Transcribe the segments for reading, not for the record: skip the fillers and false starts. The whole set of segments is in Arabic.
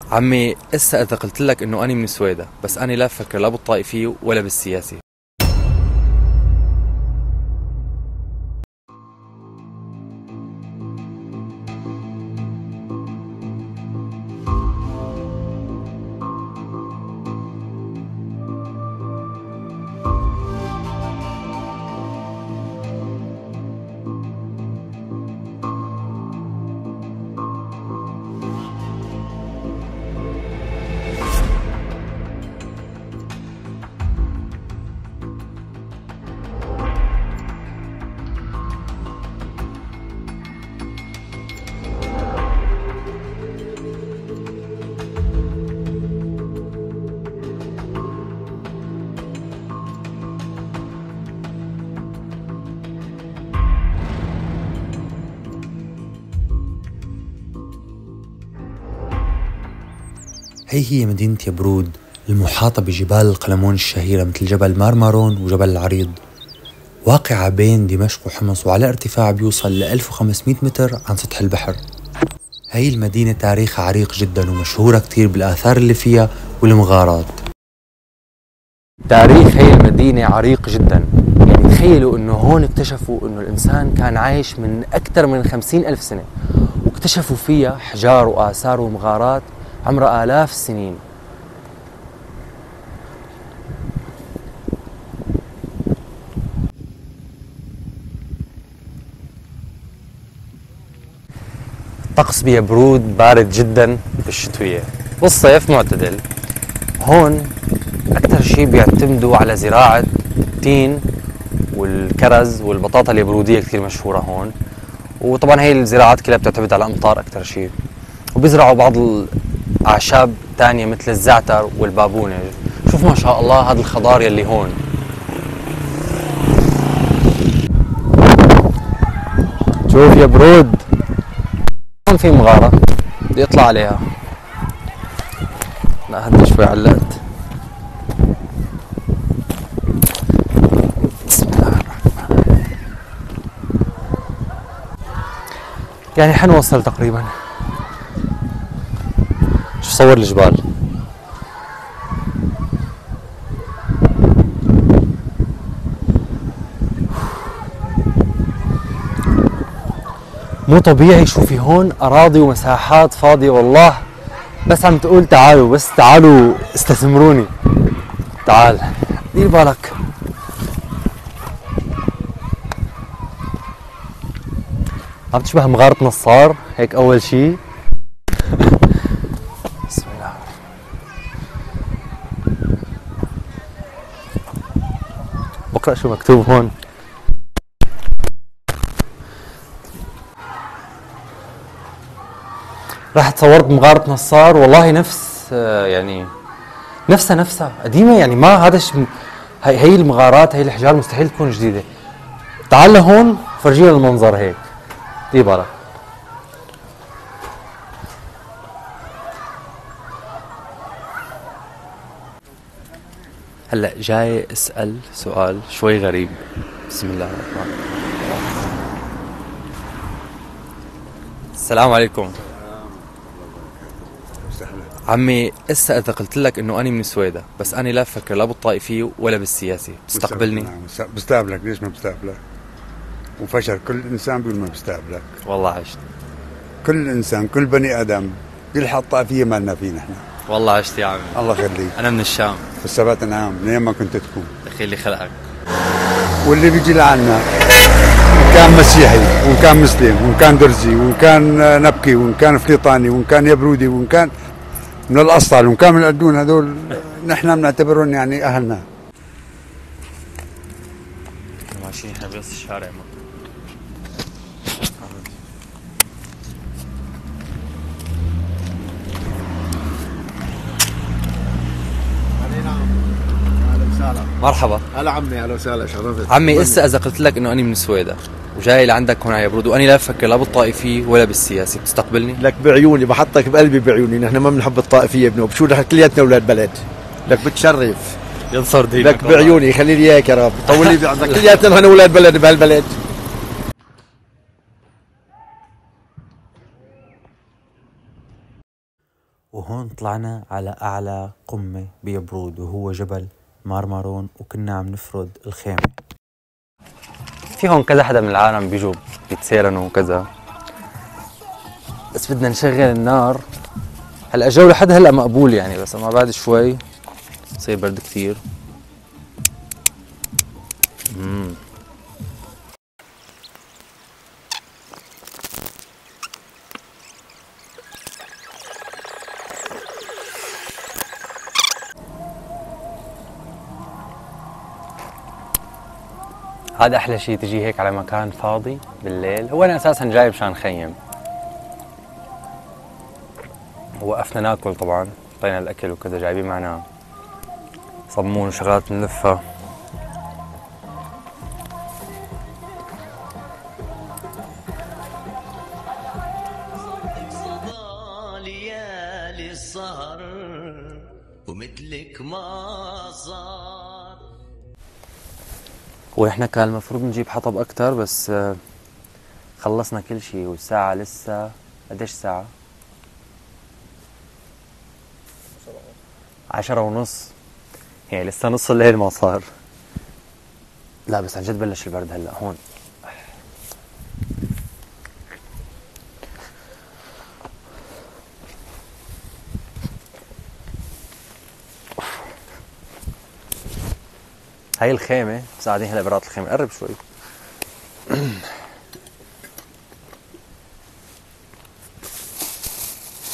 عمي اسا اذا قلت لك انه اني من سويدا، بس اني لا بفكر لا بالطائفية ولا بالسياسي. هي مدينة يبرود المحاطة بجبال القلمون الشهيرة مثل جبل مارمارون وجبل العريض، واقعة بين دمشق وحمص وعلى ارتفاع بيوصل ل 1500 متر عن سطح البحر. هي المدينة تاريخها عريق جدا ومشهورة كتير بالآثار اللي فيها والمغارات. تاريخ هي المدينة عريق جدا، يعني تخيلوا انه هون اكتشفوا انه الانسان كان عايش من اكثر من 50,000 سنة، واكتشفوا فيها حجار وآثار ومغارات عمرها آلاف السنين. الطقس بيبرود بارد جدا بالشتوية، بالصيف معتدل. هون أكثر شيء بيعتمدوا على زراعة التين والكرز والبطاطا اليبرودية كثير مشهورة هون، وطبعا هي الزراعات كلها بتعتمد على الأمطار أكثر شيء، وبيزرعوا بعض الأعشاب تانية مثل الزعتر والبابونج. شوف ما شاء الله هذا الخضار يلي هون. شوف يا برود، هون في مغارة بدي اطلع عليها. لا هدي شوي علقت. بسم الله الرحمن الرحيم. يعني حنوصل تقريبا. شوف صور الجبال. مو طبيعي. شوفي هون أراضي ومساحات فاضية والله، بس عم تقول تعالوا، بس تعالوا استثمروني. تعال دير بالك. عم تشبه مغارة نصار هيك أول شي. بسم الله. بقرأ شو مكتوب هون. رحت صورت بمغارة نصار، والله نفس يعني نفسها قديمة، يعني ما هذا هي المغارات، هي الأحجار مستحيل تكون جديدة. تعال لهون فرجينا المنظر هيك، دي بالك. هلا جاي اسأل سؤال شوي غريب. بسم الله الرحمن الرحيم. السلام عليكم. عمي اسا اذا قلت لك انه اني من سويدا، بس اني لا بفكر لا بالطائفية ولا بالسياسي، بتستقبلني؟ بستقبلك. ليش ما بستقبلك؟ وفشل كل انسان بيقول ما بستقبلك. والله عشت. كل انسان، كل بني ادم بيلحق الطائفية مالنا فيه نحن. والله عشت يا عمي. الله يخليك. انا من الشام. في السبات نعم، من ايام ما كنت تكون. دخيل لي خلقك. واللي بيجي لعنا ان كان مسيحي وان كان مسلم وان كان درزي وان كان نبكي وان كان فليطاني وان كان يبرودي وان كان من الأسطال وان كان من الأردون، هذول نحن بنعتبرهم يعني أهلنا. ماشيين احنا بنص الشارع. مرحبا. هلا عمي، اهلا وسهلا، شرفت. عمي اسا اذا قلت لك انه اني من سويدا وجاي لعندك هون على يبرود، واني لا بفكر لا بالطائفية ولا بالسياسي، بتستقبلني؟ لك بعيوني، بحطك بقلبي بعيوني، نحن ما بنحب الطائفية ابنه، بشو نحن كلياتنا اولاد بلد. لك بتشرف. ينصر دينك. لك بعيوني، خلي لي اياك يا رب، طول لي بعمرك. كلياتنا نحن اولاد بلد بهالبلد. وهون طلعنا على أعلى قمة بيبرود وهو جبل مارمارون، وكنا عم نفرد الخيمة. في هون كذا حدا من العالم بيجوا بيتسيرنوا وكذا، بس بدنا نشغل النار. هلا الجو لحد هلا مقبول يعني، بس اما بعد شوي بصير برد كثير. هذا احلى شيء، تجي هيك على مكان فاضي بالليل. هو انا اساسا جاي مشان خيم، وقفنا ناكل طبعا، حطينا الاكل وكذا، جايبين معنا صمون وشغلات نلفها. ليالي السهر ومثلك ما صار. ونحن كان المفروض نجيب حطب اكثر، بس خلصنا كل شيء، والساعة لسه قديش ساعة؟ 10:30، يعني لسه نص الليل ما صار. لا بس عن جد بلش البرد هلا هون. هاي الخيمة، بس قاعدين هلا برات الخيمة. قرب شوي.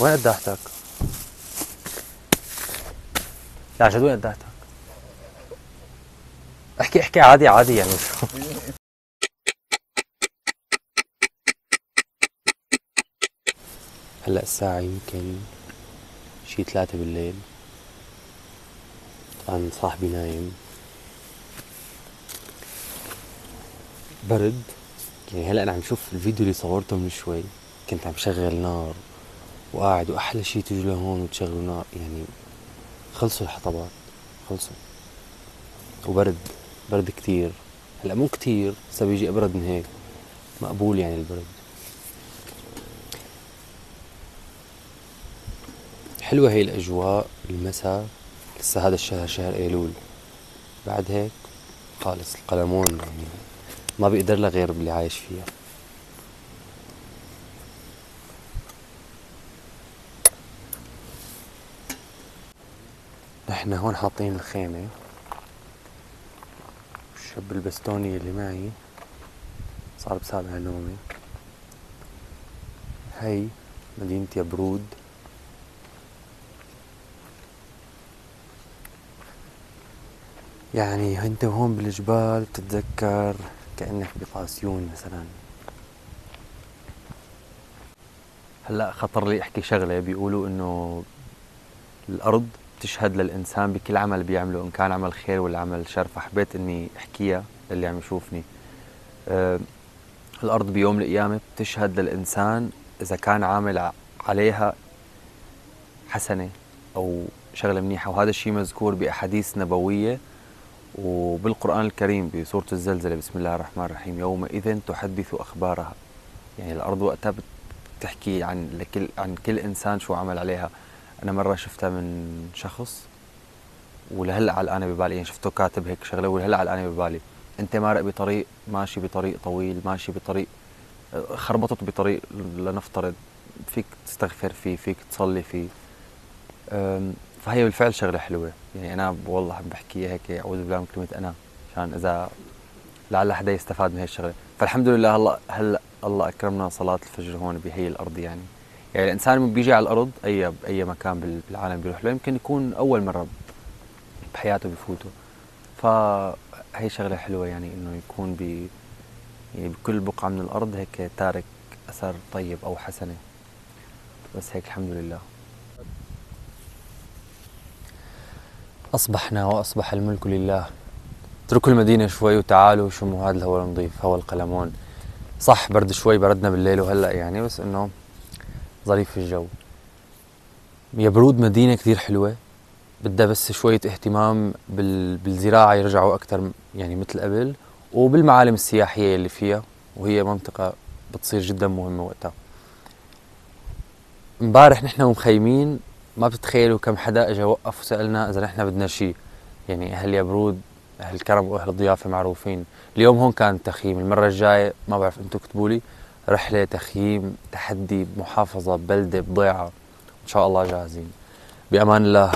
وين قداحتك؟ لا عن جد وين قداحتك؟ احكي عادي عادي يعني. هلا الساعة يمكن شي 3 بالليل. طبعا صاحبي نايم، برد يعني. هلا انا عم شوف الفيديو اللي صورته من شوي، كنت عم شغل نار وقاعد، واحلى شي تيجوا لهون وتشغلوا نار يعني. خلصوا الحطبات، خلصوا، وبرد، برد كتير. هلا مو كتير، بس بيجي ابرد من هيك، مقبول يعني البرد. حلوة هي الاجواء المساء. لسه هذا الشهر شهر ايلول، بعد هيك خالص القلمون يعني ما بيقدر له غير باللي عايش فيها. نحن هون حاطين الخيمة. الشاب البستوني اللي معي صار بسابع نومي. هي مدينة يبرود. يعني انت هون بالجبال بتتذكر كأنك بقاسيون مثلا. هلا خطر لي احكي شغلة، بيقولوا انه الارض بتشهد للانسان بكل عمل بيعمله، ان كان عمل خير ولا عمل شر، فحبيت اني احكيها للي عم يشوفني. الارض بيوم القيامة بتشهد للانسان اذا كان عامل عليها حسنة او شغلة منيحة، وهذا الشيء مذكور باحاديث نبوية وبالقرآن الكريم بسورة الزلزلة. بسم الله الرحمن الرحيم. يومئذ تحدث أخبارها. يعني الأرض وقتها بتحكي عن كل إنسان شو عمل عليها. أنا مرة شفتها من شخص ولهلا علقانة ببالي، يعني شفته كاتب هيك شغلة ولهلا علقانة ببالي. أنت مارق بطريق، ماشي بطريق طويل، ماشي بطريق خربطت بطريق لنفترض، فيك تستغفر فيه، فيك تصلي فيه. فهي بالفعل شغلة حلوة. يعني أنا والله عم بحكي هيك، أعوذ بالله من كلمة أنا، عشان إذا لعل حدا يستفاد من هي الشغلة. فالحمد لله هلا الله أكرمنا صلاة الفجر هون بهي الأرض. يعني الإنسان من بيجي على الأرض أي مكان بالعالم بيروح له، يمكن يكون أول مرة بحياته بفوته. فهي شغلة حلوة يعني، إنه يكون يعني بكل بقعة من الأرض هيك تارك أثر طيب أو حسنة. بس هيك الحمد لله. أصبحنا وأصبح الملك لله. اتركوا المدينة شوي وتعالوا شموا هذا الهواء النظيف، هواء القلمون. صح برد شوي، بردنا بالليل وهلأ يعني، بس إنه ظريف في الجو. يبرود مدينة كثير حلوة، بدها بس شوية اهتمام بالزراعة، يرجعوا أكثر يعني مثل قبل، وبالمعالم السياحية اللي فيها، وهي منطقة بتصير جدا مهمة وقتها. امبارح نحن ومخيمين ما بتتخيلوا كم حدا اجى وقف وسألنا اذا نحن بدنا شيء. يعني اهل يبرود اهل الكرم واهل الضيافة معروفين. اليوم هون كان تخييم، المرة الجاية ما بعرف انتم اكتبوا لي رحلة تخييم تحدي بمحافظة ببلدة بضيعة، ان شاء الله جاهزين. بأمان الله.